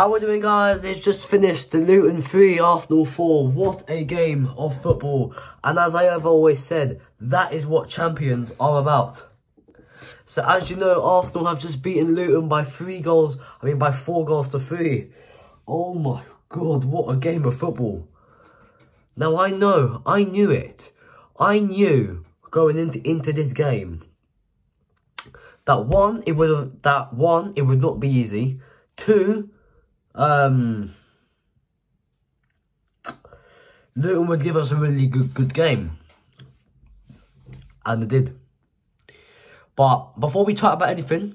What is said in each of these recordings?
How we doing, guys? It's just finished. The Luton 3, Arsenal 4. What a game of football. And as I have always said, that is what champions are about. So as you know, Arsenal have just beaten Luton by 4 goals to 3. Oh my God, what a game of football. Now I knew it. I knew going into this game that it would not be easy. 2, Luton would give us a really good game. And they did. But before we talk about anything,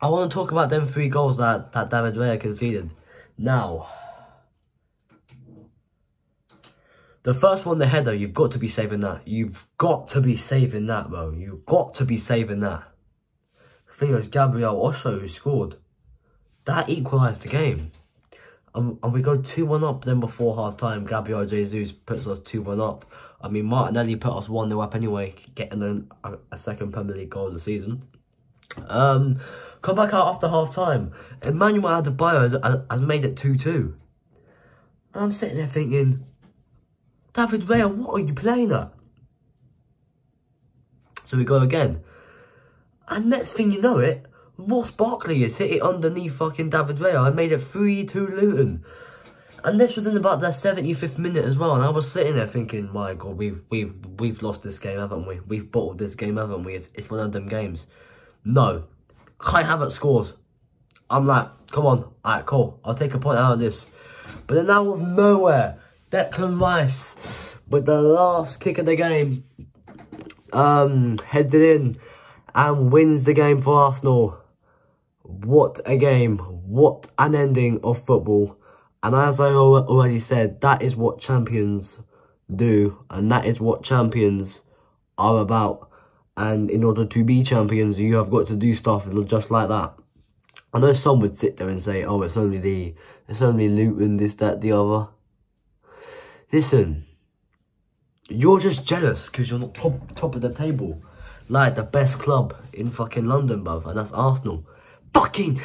I want to talk about them 3 goals that David Raya conceded. Now, the first one, the header, you've got to be saving that. You've got to be saving that, bro. You've got to be saving that. I think it was Gabriel Osho who scored. That equalised the game. And we go 2-1 up then before half-time. Gabriel Jesus puts us 2-1 up. I mean, Martinelli put us 1-0 up anyway, getting a second Premier League goal of the season. Come back out after half-time. Emmanuel Adebayo has made it 2-2. And I'm sitting there thinking, David Raya, what are you playing at? So we go again. And next thing you know it, Ross Barkley has hit it underneath fucking David Raya. I made it 3-2 Luton. And this was in about the 75th minute as well. And I was sitting there thinking, my God, we've lost this game, haven't we? We've bottled this game, haven't we? It's one of them games. No. Kai Havertz scores. I'm like, come on. Alright, cool. I'll take a point out of this. But then out of nowhere, Declan Rice, with the last kick of the game, heads it in and wins the game for Arsenal. What a game. What an ending of football. And as I already said, that is what champions do. And that is what champions are about. And in order to be champions, you have got to do stuff just like that. I know some would sit there and say, oh, it's only Luton, this, that, the other. Listen, you're just jealous because you're not top of the table. Like the best club in fucking London, bruv, and that's Arsenal. Fucking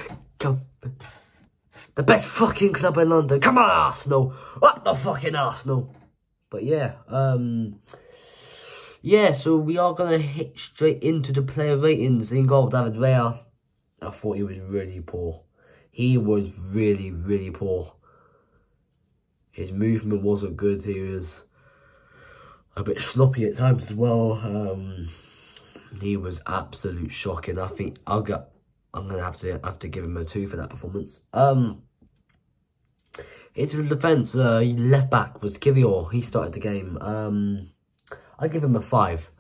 the best fucking club in London. Come on, Arsenal. Up the fucking Arsenal. But yeah, so we are going to hit straight into the player ratings. In goal, David Raya. I thought he was really poor. He was really, really poor. His movement wasn't good. He was a bit sloppy at times as well. He was absolute shocking. I think I'm gonna have to give him a 2 for that performance. Into the defence, left back was Kivior. He started the game. I give him a 5.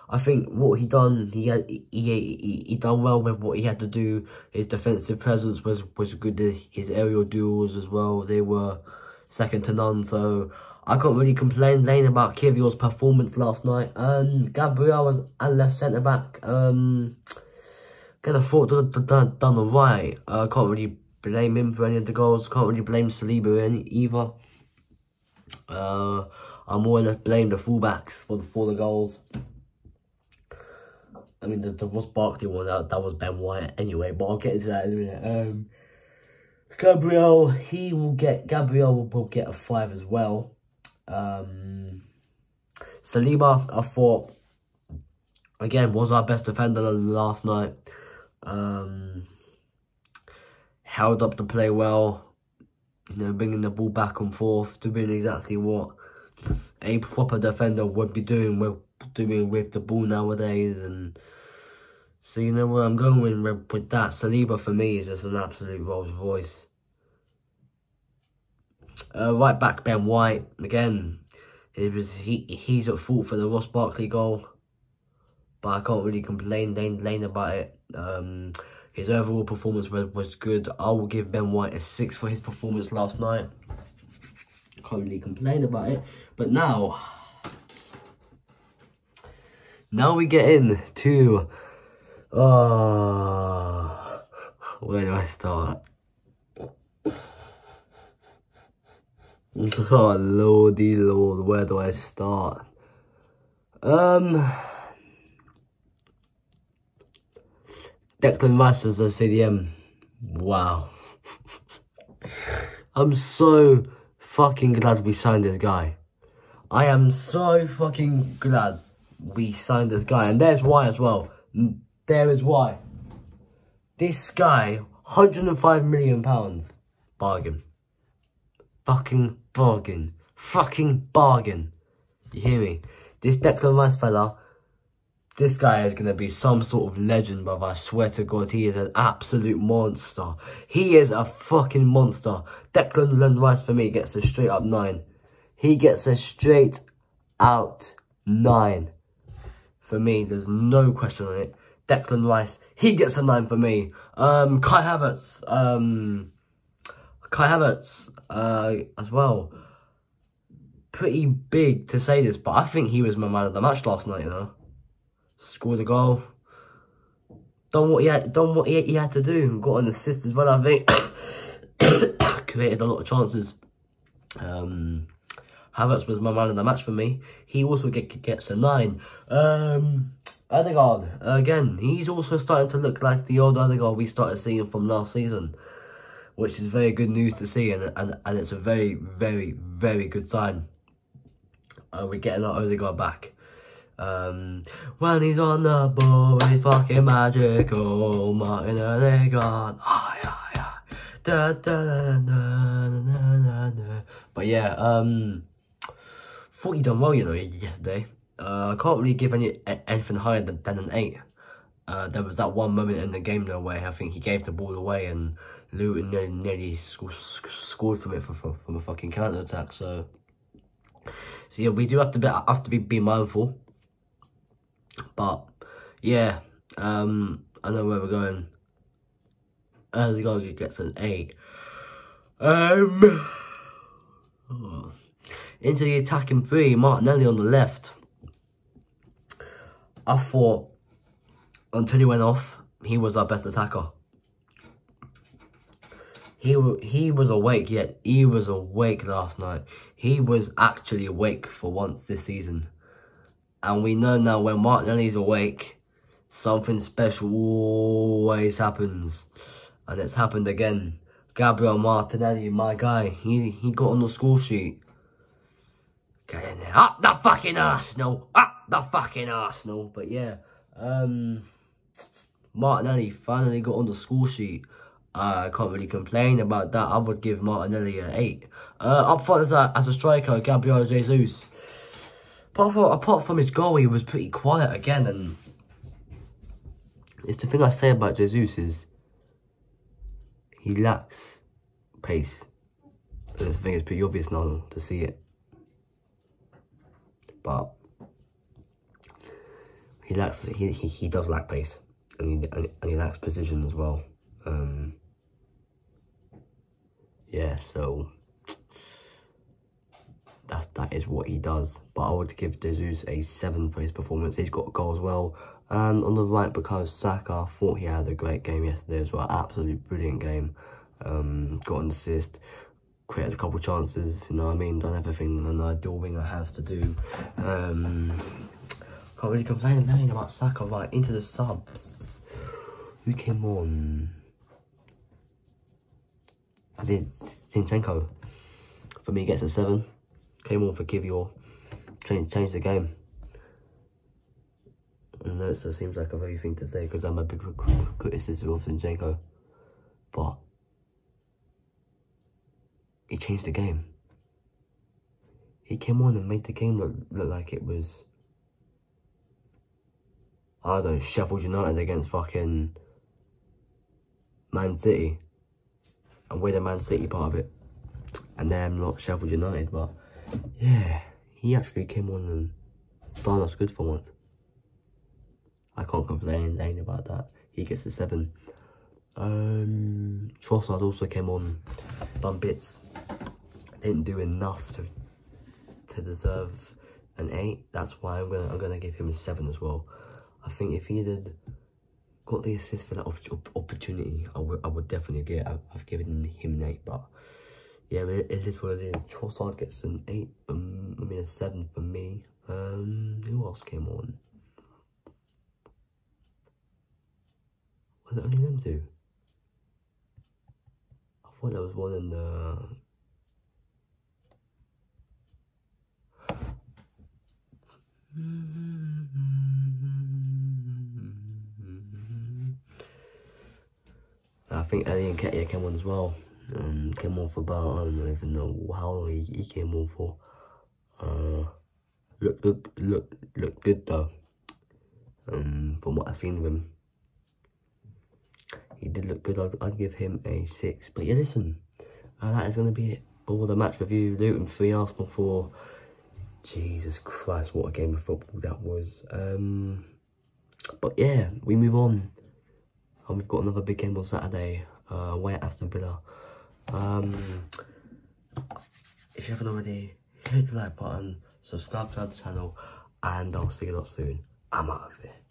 I think what he done, he done well with what he had to do. His defensive presence was good. His aerial duels as well, they were second to none. So I can't really complain about Kivior's performance last night. Gabriel was a left centre back. Kind of thought done alright. Can't really blame him for any of the goals. Can't really blame Saliba either. I more or less blame the fullbacks for the goals. I mean, the Ross Barkley one, that was Ben White anyway, but I'll get into that in a minute. Gabriel will get a 5 as well. Saliba, I thought, again, was our best defender last night. Held up the play well, you know, bringing the ball back and forth, doing exactly what a proper defender would be doing with the ball nowadays. And so you know where I'm going with that. Saliba for me is just an absolute Rolls Royce. Right back Ben White again. He's at fault for the Ross Barkley goal, but I can't really complain about it. His overall performance was good. I will give Ben White a 6 for his performance last night. Can't really complain about it. But now we get into where do I start? Oh lordy lord, where do I start? Declan Rice as the CDM. Wow. I'm so fucking glad we signed this guy. I am so fucking glad we signed this guy. And there's why as well. There is why. This guy, £105 million. Bargain. Fucking bargain. Fucking bargain. You hear me? This Declan Rice fella, this guy is going to be some sort of legend, brother. I swear to God, he is an absolute monster. He is a fucking monster. Declan Rice, for me, gets a straight up 9. He gets a straight out 9. For me, there's no question on it. Declan Rice, he gets a 9 for me. Kai Havertz, as well. Pretty big to say this, but I think he was my man of the match last night, you know. Scored a goal. Done what he had to do. Got an assist as well, I think. Created a lot of chances. Havertz was my man of the match for me. He also gets a 9. Odegaard, again, he's also starting to look like the old Odegaard we started seeing from last season, which is very good news to see, and it's a very, very, very good sign. We're getting our Odegaard back. When he's on the ball, he's fucking magical. Martin Odegaard. Oh, yeah, yeah. Da, da, da, da, da, da. But yeah, thought he done well, you know, yesterday. I can't really give anything higher than an 8. There was that one moment in the game though where I think he gave the ball away and Luton nearly scored from it from a fucking counter attack. So yeah, we do have to be mindful. But yeah, I know where we're going. The guy gets an 8. Into the attacking 3, Martinelli on the left. I thought until he went off, he was our best attacker. He was awake, yet he was awake last night. He was actually awake for once this season. And we know now when Martinelli's awake, something special always happens. And it's happened again. Gabriel Martinelli, my guy, he got on the score sheet. Get in there. Up the fucking Arsenal! Up the fucking Arsenal! But yeah, Martinelli finally got on the score sheet. I can't really complain about that. I would give Martinelli an 8. Up front as a striker, Gabriel Jesus. Apart from his goal, he was pretty quiet again. And it's the thing I say about Jesus is he lacks pace. And I think it's pretty obvious now to see it. But he does lack pace, and he lacks precision as well. Yeah, so that is what he does. But I would give Jesus a 7 for his performance. He's got a goal as well. And on the right, because Saka, thought he had a great game yesterday as well. Absolute brilliant game. Got an assist. Created a couple chances, you know what I mean? Done everything an ideal winger has to do. Can't really complain about Saka. Right, into the subs. Who came on? I did Zinchenko. For me, gets a 7. Came on for Kivior. Changed the game. I know it seems like a very thing to say because I'm a big criticism of Zinchenko. But he changed the game. He came on and made the game look like it was, I don't know, Sheffield United against fucking Man City. And we're the Man City part of it. And they're not Sheffield United, but yeah, he actually came on and done us good for once. I can't complain about that. He gets a 7. Trossard also came on, done bits. Didn't do enough to deserve an 8. That's why I'm gonna give him a 7 as well. I think if he had got the assist for that opportunity, I would definitely I've given him an 8. But yeah, it is what it is. Trossard gets an 8. I mean a 7 for me. Who else came on? Was it only them two? I thought there was one in the... I think Eddie and Ketia came on as well. Came on for about, I don't even know how long he came on for. Looked good though. From what I've seen of him, he did look good. I'd give him a 6. But yeah, listen, that is going to be it for the match review. Luton 3, Arsenal 4. Jesus Christ, what a game of football that was. But yeah, we move on. And we've got another big game on Saturday, away at Aston Villa. If you haven't already, hit the like button, subscribe to the channel, and I'll see you lot soon. I'm out of here.